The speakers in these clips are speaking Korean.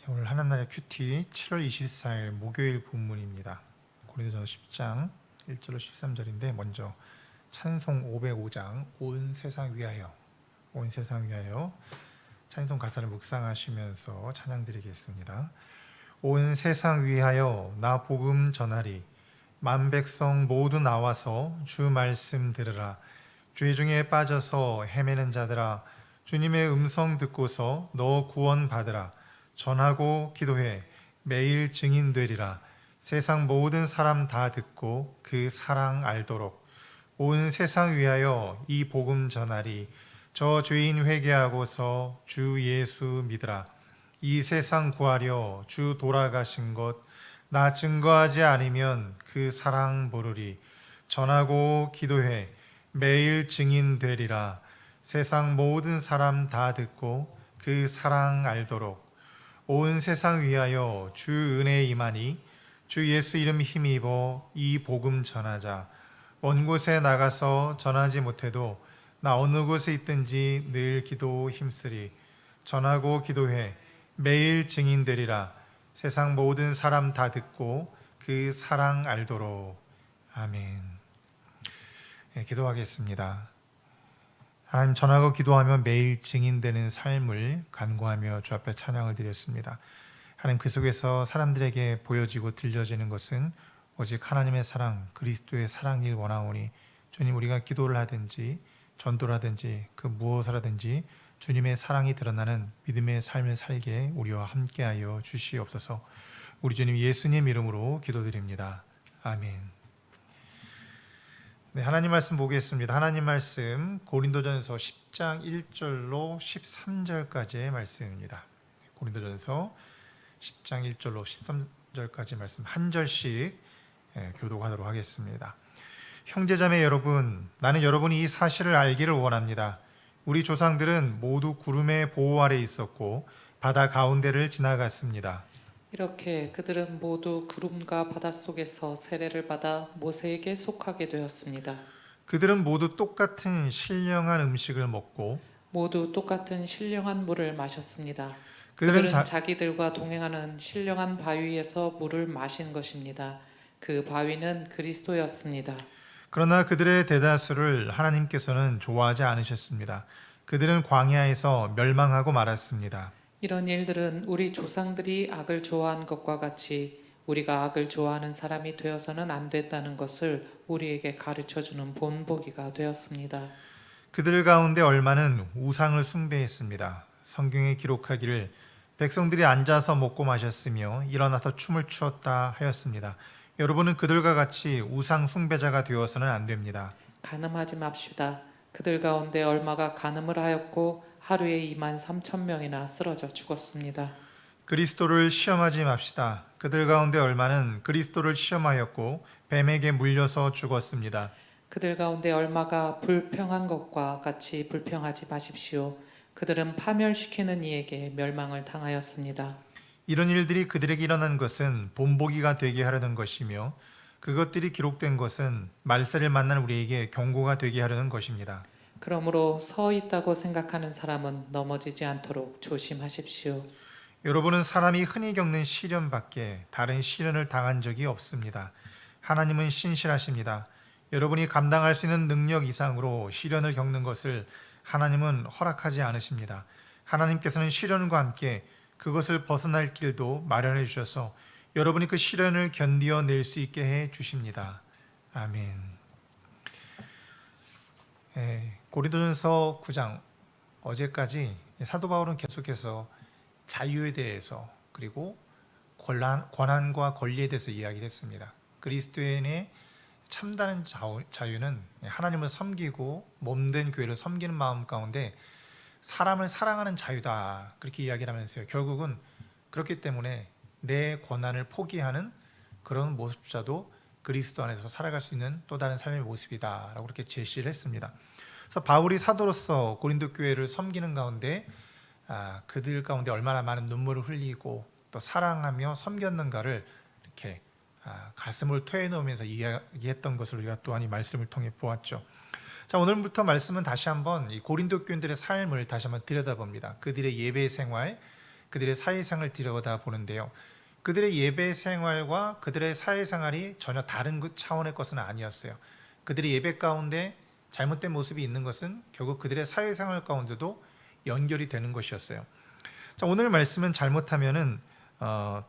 오늘 하나님의 큐티 7월 24일 목요일 본문입니다. 고린도전서 10장 1절로 13절인데 먼저 찬송 505장 온 세상 위하여 찬송 가사를 묵상하시면서 찬양 드리겠습니다. 온 세상 위하여 나 복음 전하리 만 백성 모두 나와서 주 말씀 들으라. 죄 중에 빠져서 헤매는 자들아 주님의 음성 듣고서 너 구원 받으라. 전하고 기도해 매일 증인 되리라. 세상 모든 사람 다 듣고 그 사랑 알도록 온 세상 위하여 이 복음 전하리. 저 죄인 회개하고서 주 예수 믿으라. 이 세상 구하려 주 돌아가신 것 나 증거하지 않으면 그 사랑 모르리. 전하고 기도해 매일 증인 되리라. 세상 모든 사람 다 듣고 그 사랑 알도록 온 세상 위하여 주 은혜 임하니 주 예수 이름 힘입어 이 복음 전하자. 먼 곳에 나가서 전하지 못해도 나 어느 곳에 있든지 늘 기도 힘쓰리. 전하고 기도해 매일 증인 되리라. 세상 모든 사람 다 듣고 그 사랑 알도록. 아멘. 기도하겠습니다. 하나님, 전하고 기도하며 매일 증인되는 삶을 간구하며 주 앞에 찬양을 드렸습니다. 하나님, 그 속에서 사람들에게 보여지고 들려지는 것은 오직 하나님의 사랑, 그리스도의 사랑일 원하오니 주님, 우리가 기도를 하든지 전도를 하든지 그 무엇을 하든지 주님의 사랑이 드러나는 믿음의 삶을 살게 우리와 함께하여 주시옵소서. 우리 주님 예수님 이름으로 기도드립니다. 아멘. 네, 하나님 말씀 보겠습니다. 하나님 말씀 고린도전서 10장 1절로 13절까지의 말씀입니다. 고린도전서 10장 1절로 13절까지 말씀 한 절씩 교독하도록 하겠습니다. 형제자매 여러분, 나는 여러분이 이 사실을 알기를 원합니다. 우리 조상들은 모두 구름의 보호 아래 있었고 바다 가운데를 지나갔습니다. 이렇게 그들은 모두 구름과 바닷속에서 세례를 받아 모세에게 속하게 되었습니다. 그들은 모두 똑같은 신령한 음식을 먹고 모두 똑같은 신령한 물을 마셨습니다. 그들은 그들은 자기들과 동행하는 신령한 바위에서 물을 마신 것입니다. 그 바위는 그리스도였습니다. 그러나 그들의 대다수를 하나님께서는 좋아하지 않으셨습니다. 그들은 광야에서 멸망하고 말았습니다. 이런 일들은 우리 조상들이 악을 좋아한 것과 같이 우리가 악을 좋아하는 사람이 되어서는 안 됐다는 것을 우리에게 가르쳐주는 본보기가 되었습니다. 그들 가운데 얼마는 우상을 숭배했습니다. 성경에 기록하기를 백성들이 앉아서 먹고 마셨으며 일어나서 춤을 추었다 하였습니다. 여러분은 그들과 같이 우상 숭배자가 되어서는 안 됩니다. 간음하지 맙시다. 그들 가운데 얼마가 간음을 하였고 하루에 23,000명이나 쓰러져 죽었습니다. 그리스도를 시험하지 맙시다. 그들 가운데 얼마는 그리스도를 시험하였고 뱀에게 물려서 죽었습니다. 그들 가운데 얼마가 불평한 것과 같이 불평하지 마십시오. 그들은 파멸시키는 이에게 멸망을 당하였습니다. 이런 일들이 그들에게 일어난 것은 본보기가 되게 하려는 것이며 그것들이 기록된 것은 말세를 만난 우리에게 경고가 되게 하려는 것입니다. 그러므로 서 있다고 생각하는 사람은 넘어지지 않도록 조심하십시오. 여러분은 사람이 흔히 겪는 시련밖에 다른 시련을 당한 적이 없습니다. 하나님은 신실하십니다. 여러분이 감당할 수 있는 능력 이상으로 시련을 겪는 것을 하나님은 허락하지 않으십니다. 하나님께서는 시련과 함께 그것을 벗어날 길도 마련해 주셔서 여러분이 그 시련을 견디어낼 수 있게 해 주십니다. 아멘. 고린도전서 9장 어제까지 사도 바울은 계속해서 자유에 대해서 그리고 권한과 권리에 대해서 이야기를 했습니다. 그리스도인의 참다른 자유는 하나님을 섬기고 몸된 교회를 섬기는 마음 가운데 사람을 사랑하는 자유다, 그렇게 이야기를 하면서요, 결국은 그렇기 때문에 내 권한을 포기하는 그런 모습조차도 그리스도 안에서 살아갈 수 있는 또 다른 삶의 모습이다 라고 그렇게 제시를 했습니다. 그래서 바울이 사도로서 고린도 교회를 섬기는 가운데 그들 가운데 얼마나 많은 눈물을 흘리고 또 사랑하며 섬겼는가를 이렇게 가슴을 토해놓으면서 이야기했던 것을 우리가 또한 이 말씀을 통해 보았죠. 자, 오늘부터 말씀은 다시 한번 이 고린도 교인들의 삶을 다시 한번 들여다봅니다. 그들의 예배 생활, 그들의 사회생활을 들여다보는데요. 그들의 예배 생활과 그들의 사회생활이 전혀 다른 그 차원의 것은 아니었어요. 그들의 예배 가운데 잘못된 모습이 있는 것은 결국 그들의 사회생활 가운데도 연결이 되는 것이었어요. 자, 오늘 말씀은 잘못하면은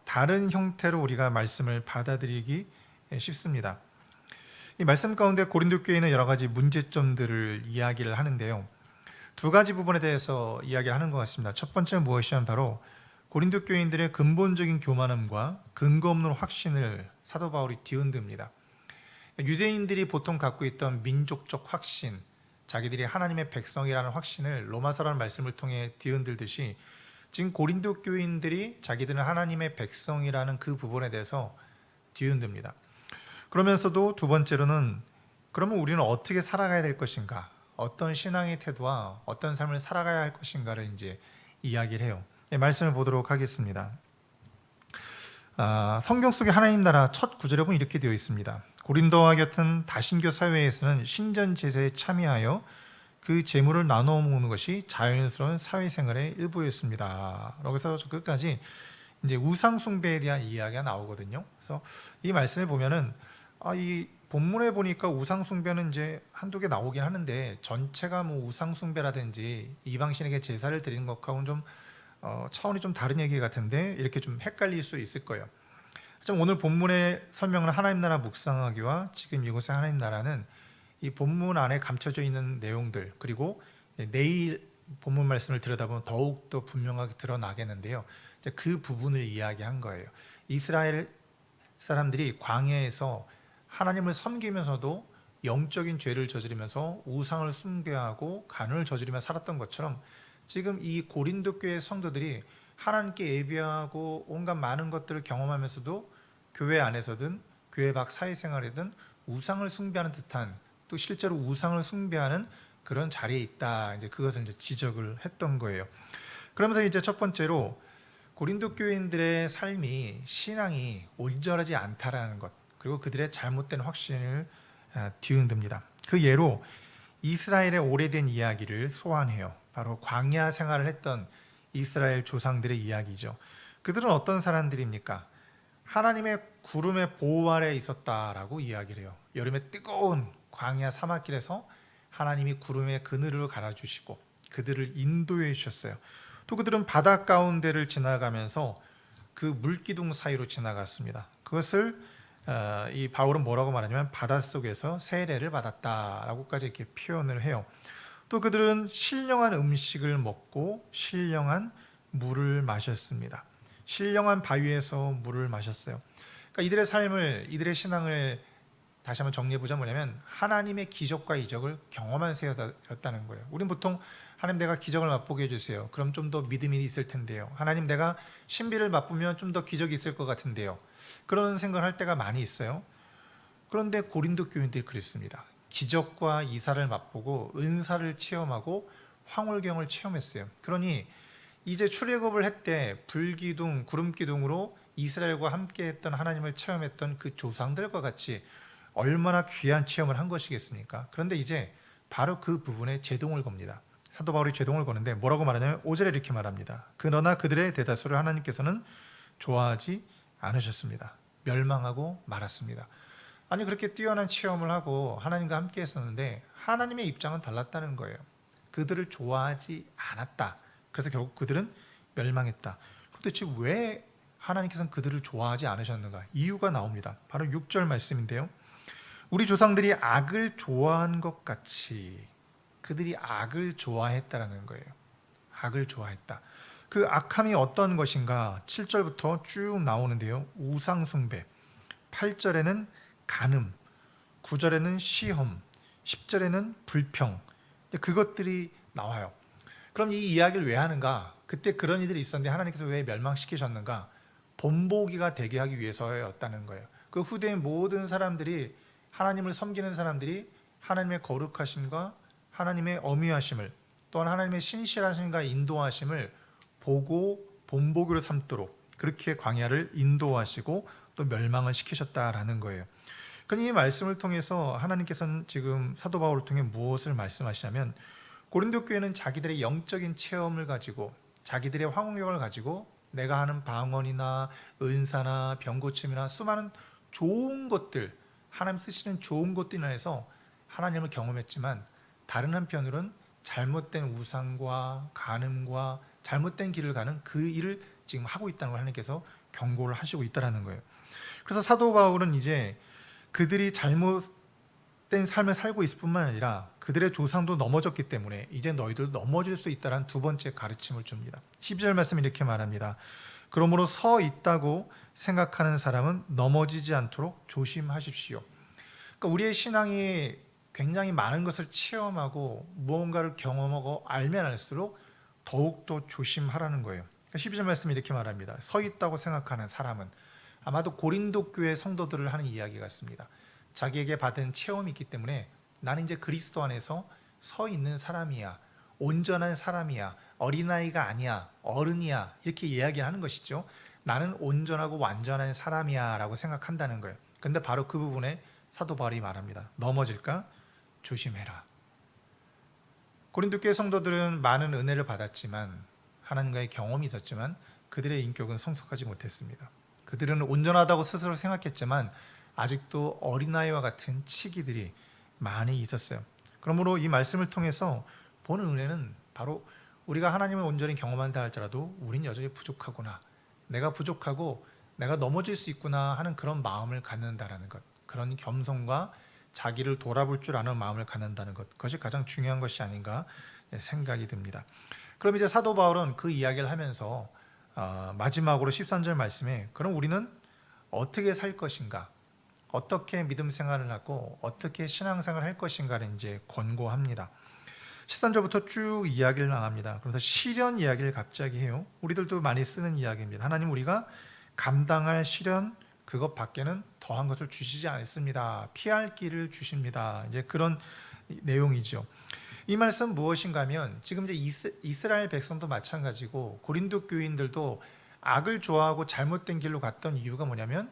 다른 형태로 우리가 말씀을 받아들이기 쉽습니다. 이 말씀 가운데 고린도 교회는 여러 가지 문제점들을 이야기를 하는데요. 두 가지 부분에 대해서 이야기하는 것 같습니다. 첫 번째는 무엇이냐면 바로 고린도 교인들의 근본적인 교만함과 근거 없는 확신을 사도 바울이 뒤흔듭니다. 유대인들이 보통 갖고 있던 민족적 확신, 자기들이 하나님의 백성이라는 확신을 로마서라는 말씀을 통해 뒤흔들듯이 지금 고린도 교인들이 자기들은 하나님의 백성이라는 그 부분에 대해서 뒤흔듭니다. 그러면서도 두 번째로는 그러면 우리는 어떻게 살아가야 될 것인가, 어떤 신앙의 태도와 어떤 삶을 살아가야 할 것인가를 이제 이야기를 해요. 말씀을 보도록 하겠습니다. 성경 속의 하나님 나라 첫 구절에 보면 이렇게 되어 있습니다. 고린도와 같은 다신교 사회에서는 신전 제사에 참여하여 그 제물을 나눠 먹는 것이 자연스러운 사회생활의 일부였습니다. 여기서 끝까지 이제 우상 숭배에 대한 이야기가 나오거든요. 그래서 이 말씀을 보면은 이 본문에 보니까 우상 숭배는 이제 한두 개 나오긴 하는데 전체가 뭐 우상 숭배라든지 이방신에게 제사를 드리는 것하고는 좀 차원이 좀 다른 얘기 같은데 이렇게 좀 헷갈릴 수 있을 거예요. 오늘 본문의 설명은 하나님 나라 묵상하기와 지금 이곳의 하나님 나라는 이 본문 안에 감춰져 있는 내용들, 그리고 내일 본문 말씀을 들여다보면 더욱 더 분명하게 드러나겠는데요. 그 부분을 이야기한 거예요. 이스라엘 사람들이 광야에서 하나님을 섬기면서도 영적인 죄를 저지르면서 우상을 숭배하고 간음을 저지르며 살았던 것처럼 지금 이 고린도 교회 성도들이 하나님께 예배하고 온갖 많은 것들을 경험하면서도 교회 안에서든 교회 밖 사회생활이든 우상을 숭배하는 듯한, 또 실제로 우상을 숭배하는 그런 자리에 있다. 이제 그것을 이제 지적을 했던 거예요. 그러면서 이제 첫 번째로 고린도 교인들의 삶이, 신앙이 온전하지 않다라는 것, 그리고 그들의 잘못된 확신을 뒤흔듭니다. 그 예로 이스라엘의 오래된 이야기를 소환해요. 바로 광야 생활을 했던 이스라엘 조상들의 이야기죠. 그들은 어떤 사람들입니까? 하나님의 구름의 보호 아래 있었다라고 이야기를 해요. 여름에 뜨거운 광야 사막길에서 하나님이 구름의 그늘을 갈아주시고 그들을 인도해 주셨어요. 또 그들은 바다 가운데를 지나가면서 그 물기둥 사이로 지나갔습니다. 그것을 이 바울은 뭐라고 말하냐면 바닷속에서 세례를 받았다라고까지 이렇게 표현을 해요. 또 그들은 신령한 음식을 먹고 신령한 물을 마셨습니다. 신령한 바위에서 물을 마셨어요. 그러니까 이들의 삶을, 이들의 신앙을 다시 한번 정리해보자. 뭐냐면 하나님의 기적과 이적을 경험한 세였다는 거예요. 우리는 보통 하나님 내가 기적을 맛보게 해주세요. 그럼 좀 더 믿음이 있을 텐데요. 하나님 내가 신비를 맛보면 좀 더 기적이 있을 것 같은데요. 그런 생각을 할 때가 많이 있어요. 그런데 고린도 교인들이 그랬습니다. 기적과 이사를 맛보고 은사를 체험하고 황홀경을 체험했어요. 그러니 이제 출애굽을 했대 불기둥, 구름기둥으로 이스라엘과 함께했던 하나님을 체험했던 그 조상들과 같이 얼마나 귀한 체험을 한 것이겠습니까? 그런데 이제 바로 그 부분에 제동을 겁니다. 사도 바울이 제동을 거는데 뭐라고 말하냐면 5절에 이렇게 말합니다. 그러나 그들의 대다수를 하나님께서는 좋아하지 않으셨습니다. 멸망하고 말았습니다. 아니 그렇게 뛰어난 체험을 하고 하나님과 함께 했었는데 하나님의 입장은 달랐다는 거예요. 그들을 좋아하지 않았다. 그래서 결국 그들은 멸망했다. 도대체 왜 하나님께서는 그들을 좋아하지 않으셨는가? 이유가 나옵니다. 바로 6절 말씀인데요. 우리 조상들이 악을 좋아한 것 같이 그들이 악을 좋아했다라는 거예요. 악을 좋아했다. 그 악함이 어떤 것인가? 7절부터 쭉 나오는데요. 우상숭배, 8절에는 간음, 9절에는 시험, 10절에는 불평, 그것들이 나와요. 그럼 이 이야기를 왜 하는가? 그때 그런 일들이 있었는데 하나님께서 왜 멸망시키셨는가? 본보기가 되게 하기 위해서였다는 거예요. 그 후대의 모든 사람들이, 하나님을 섬기는 사람들이 하나님의 거룩하심과 하나님의 어미하심을, 또한 하나님의 신실하심과 인도하심을 보고 본보기로 삼도록 그렇게 광야를 인도하시고 또 멸망을 시키셨다라는 거예요. 그러니 이 말씀을 통해서 하나님께서는 지금 사도 바울을 통해 무엇을 말씀하시냐면 고린도 교회는 자기들의 영적인 체험을 가지고 자기들의 황홀경을 가지고 내가 하는 방언이나 은사나 병고침이나 수많은 좋은 것들, 하나님 쓰시는 좋은 것들 인해서 하나님을 경험했지만 다른 한편으로는 잘못된 우상과 간음과 잘못된 길을 가는 그 일을 지금 하고 있다는 걸 하나님께서 경고를 하시고 있다는 거예요. 그래서 사도 바울은 이제 그들이 잘못된 삶을 살고 있을 뿐만 아니라 그들의 조상도 넘어졌기 때문에 이제 너희들도 넘어질 수 있다는 두 번째 가르침을 줍니다. 12절 말씀 이렇게 말합니다. 그러므로 서 있다고 생각하는 사람은 넘어지지 않도록 조심하십시오. 그러니까 우리의 신앙이 굉장히 많은 것을 체험하고 무언가를 경험하고 알면 알수록 더욱더 조심하라는 거예요. 12절 말씀 이렇게 말합니다. 서 있다고 생각하는 사람은, 아마도 고린도 교회 성도들을 하는 이야기 같습니다. 자기에게 받은 체험이 있기 때문에 나는 이제 그리스도 안에서 서 있는 사람이야, 온전한 사람이야, 어린아이가 아니야, 어른이야, 이렇게 이야기하는 것이죠. 나는 온전하고 완전한 사람이야 라고 생각한다는 거예요. 그런데 바로 그 부분에 사도 바울이 말합니다. 넘어질까? 조심해라. 고린도 교회 성도들은 많은 은혜를 받았지만, 하나님과의 경험이 있었지만 그들의 인격은 성숙하지 못했습니다. 그들은 온전하다고 스스로 생각했지만 아직도 어린아이와 같은 치기들이 많이 있었어요. 그러므로 이 말씀을 통해서 보는 은혜는 바로 우리가 하나님을 온전히 경험한다 할지라도 우린 여전히 부족하구나, 내가 부족하고 내가 넘어질 수 있구나 하는 그런 마음을 갖는다라는 것, 그런 겸손과 자기를 돌아볼 줄 아는 마음을 갖는다는 것, 그것이 가장 중요한 것이 아닌가 생각이 듭니다. 그럼 이제 사도 바울은 그 이야기를 하면서 마지막으로 13절 말씀에 그럼 우리는 어떻게 살 것인가, 어떻게 믿음 생활을 하고 어떻게 신앙생활을 할 것인가를 이제 권고합니다. 13절부터 쭉 이야기를 나갑니다. 그러면서 시련 이야기를 갑자기 해요. 우리들도 많이 쓰는 이야기입니다. 하나님, 우리가 감당할 시련 그것 밖에는 더한 것을 주시지 않습니다. 피할 길을 주십니다. 이제 그런 내용이죠. 이 말씀 무엇인가 하면 지금 이제 이스라엘 백성도 마찬가지고 고린도 교인들도 악을 좋아하고 잘못된 길로 갔던 이유가 뭐냐면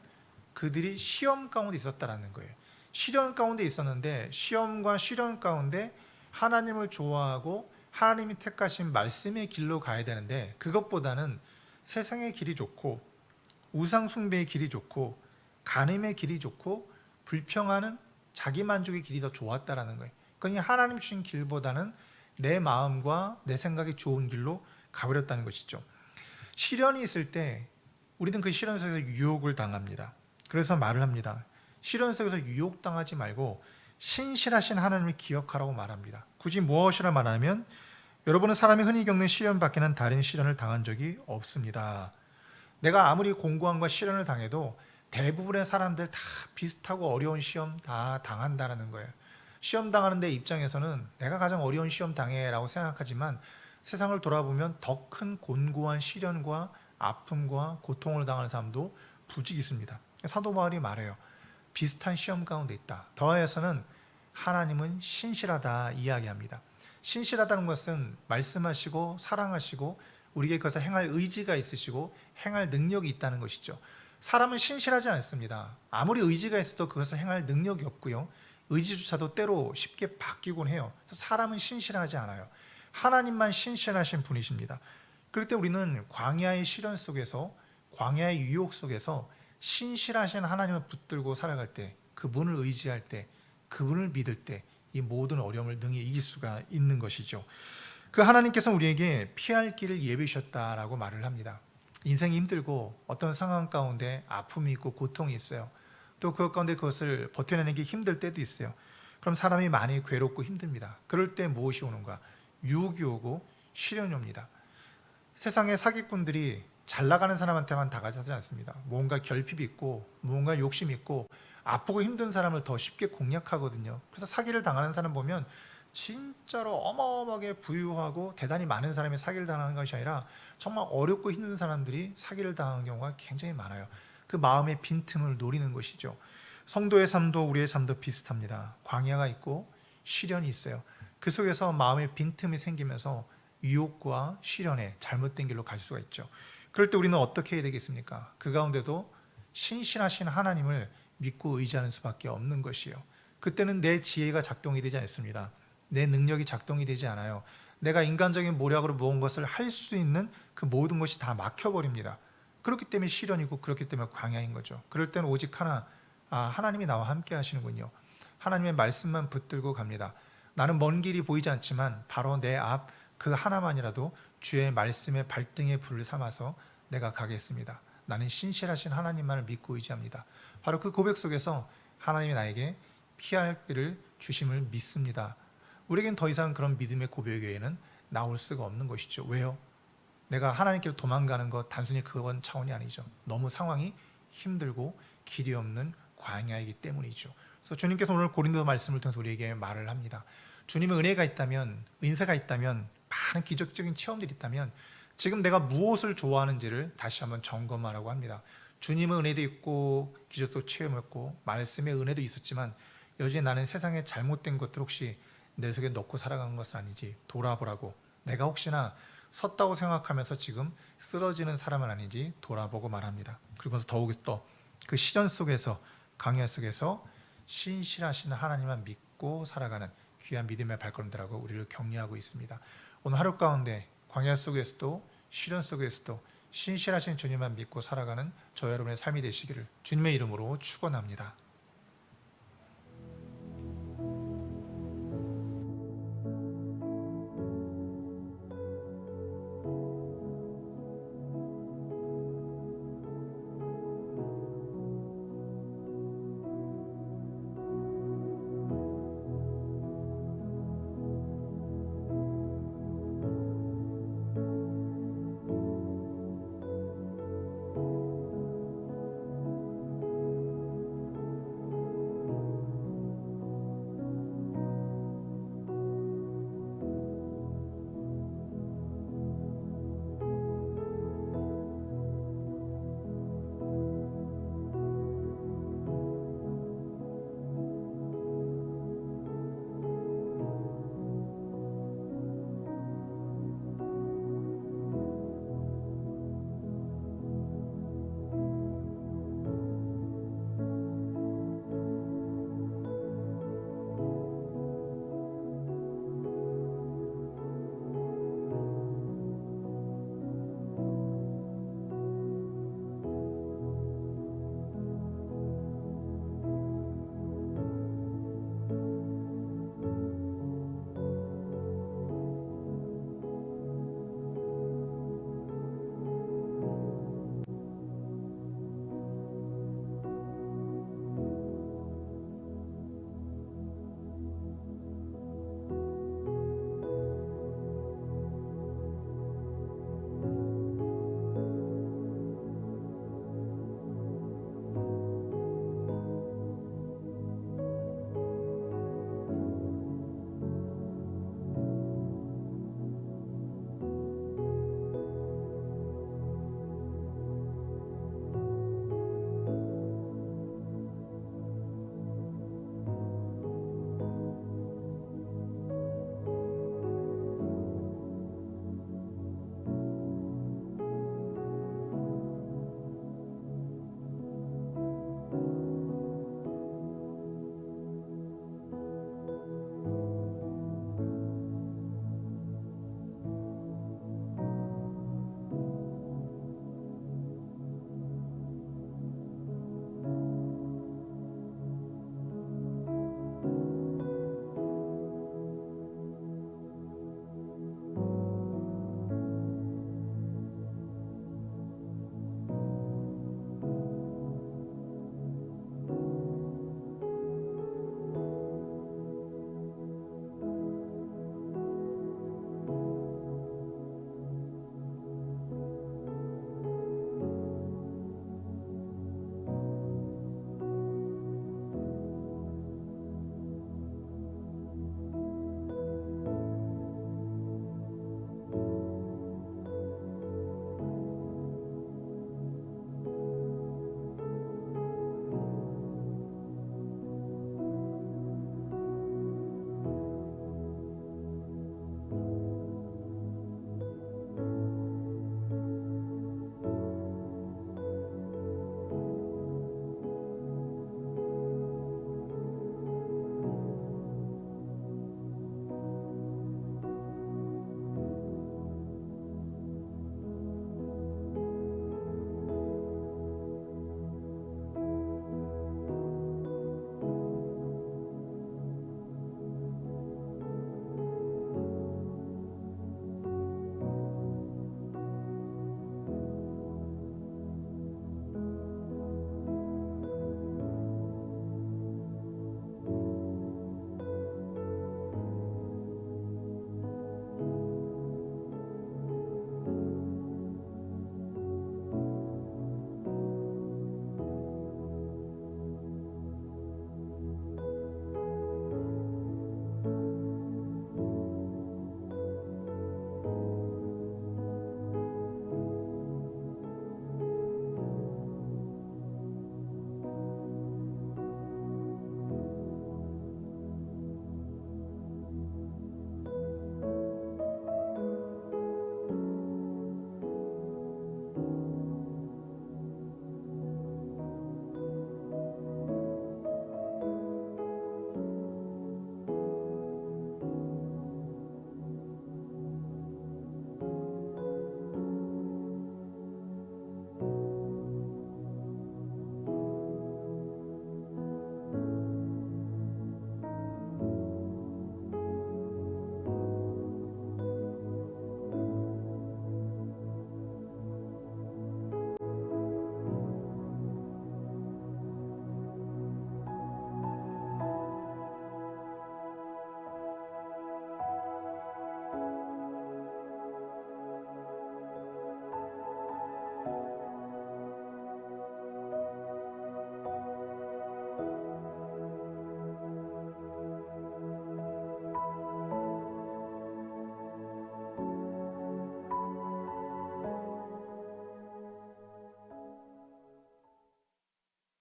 그들이 시험 가운데 있었다라는 거예요. 시련 가운데 있었는데 시험과 시련 가운데 하나님을 좋아하고 하나님이 택하신 말씀의 길로 가야 되는데 그것보다는 세상의 길이 좋고 우상 숭배의 길이 좋고 간음의 길이 좋고 불평하는 자기 만족의 길이 더 좋았다라는 거예요. 그러니 하나님 주신 길보다는 내 마음과 내 생각이 좋은 길로 가버렸다는 것이죠. 시련이 있을 때 우리는 그 시련 속에서 유혹을 당합니다. 그래서 말을 합니다. 시련 속에서 유혹당하지 말고 신실하신 하나님을 기억하라고 말합니다. 굳이 무엇이라 말하면 여러분은 사람이 흔히 겪는 시련 밖에는 다른 시련을 당한 적이 없습니다. 내가 아무리 공고함과 시련을 당해도 대부분의 사람들 다 비슷하고 어려운 시험 다 당한다는 거예요. 시험 당하는 데 입장에서는 내가 가장 어려운 시험 당해라고 생각하지만 세상을 돌아보면 더 큰 곤고한 시련과 아픔과 고통을 당하는 사람도 부직 있습니다. 사도 바울이 말해요. 비슷한 시험 가운데 있다. 더하여서는 하나님은 신실하다 이야기합니다. 신실하다는 것은 말씀하시고 사랑하시고 우리에게 그것을 행할 의지가 있으시고 행할 능력이 있다는 것이죠. 사람은 신실하지 않습니다. 아무리 의지가 있어도 그것을 행할 능력이 없고요. 의지조차도 때로 쉽게 바뀌곤 해요. 사람은 신실하지 않아요. 하나님만 신실하신 분이십니다. 그럴 때 우리는 광야의 시련 속에서, 광야의 유혹 속에서 신실하신 하나님을 붙들고 살아갈 때, 그분을 의지할 때, 그분을 믿을 때 이 모든 어려움을 능히 이길 수가 있는 것이죠. 그 하나님께서 우리에게 피할 길을 예비하셨다라고 말을 합니다. 인생이 힘들고 어떤 상황 가운데 아픔이 있고 고통이 있어요. 또 그것 가운데 그것을 버텨내는 게 힘들 때도 있어요. 그럼 사람이 많이 괴롭고 힘듭니다. 그럴 때 무엇이 오는가? 유혹이 오고 시련이 옵니다. 세상의 사기꾼들이 잘 나가는 사람한테만 다가서지 않습니다. 뭔가 결핍이 있고 뭔가 욕심이 있고 아프고 힘든 사람을 더 쉽게 공략하거든요. 그래서 사기를 당하는 사람 보면 진짜로 어마어마하게 부유하고 대단히 많은 사람이 사기를 당하는 것이 아니라 정말 어렵고 힘든 사람들이 사기를 당하는 경우가 굉장히 많아요. 그 마음의 빈틈을 노리는 것이죠. 성도의 삶도 우리의 삶도 비슷합니다. 광야가 있고 시련이 있어요. 그 속에서 마음의 빈틈이 생기면서 유혹과 시련에 잘못된 길로 갈 수가 있죠. 그럴 때 우리는 어떻게 해야 되겠습니까? 그 가운데도 신실하신 하나님을 믿고 의지하는 수밖에 없는 것이에요. 그때는 내 지혜가 작동이 되지 않습니다. 내 능력이 작동이 되지 않아요. 내가 인간적인 모략으로 모은 것을 할 수 있는 그 모든 것이 다 막혀버립니다. 그렇기 때문에 시련이고 그렇기 때문에 광야인 거죠. 그럴 때는 오직 하나, 하나님이 나와 함께 하시는군요. 하나님의 말씀만 붙들고 갑니다. 나는 먼 길이 보이지 않지만 바로 내 앞 그 하나만이라도 주의 말씀의 발등에 불을 삼아서 내가 가겠습니다. 나는 신실하신 하나님만을 믿고 의지합니다. 바로 그 고백 속에서 하나님이 나에게 피할 길을 주심을 믿습니다. 우리에겐 더 이상 그런 믿음의 고백 외에는 나올 수가 없는 것이죠. 왜요? 내가 하나님께로 도망가는 것 단순히 그건 차원이 아니죠. 너무 상황이 힘들고 길이 없는 광야이기 때문이죠. 그래서 주님께서 오늘 고린도 말씀을 통해서 우리에게 말을 합니다. 주님의 은혜가 있다면, 은사가 있다면, 많은 기적적인 체험들이 있다면 지금 내가 무엇을 좋아하는지를 다시 한번 점검하라고 합니다. 주님의 은혜도 있고 기적도 체험했고 말씀의 은혜도 있었지만 여전히 나는 세상의 잘못된 것들 혹시 내 속에 넣고 살아간 것은 아니지 돌아보라고. 내가 혹시나 섰다고 생각하면서 지금 쓰러지는 사람은 아닌지 돌아보고 말합니다. 그리고 더욱 또 그 시련 속에서, 강야 속에서 신실하신 하나님만 믿고 살아가는 귀한 믿음의 발걸음들하고 우리를 격려하고 있습니다. 오늘 하루 가운데 광야 속에서도 시련 속에서도 신실하신 주님만 믿고 살아가는 저 여러분의 삶이 되시기를 주님의 이름으로 축원합니다.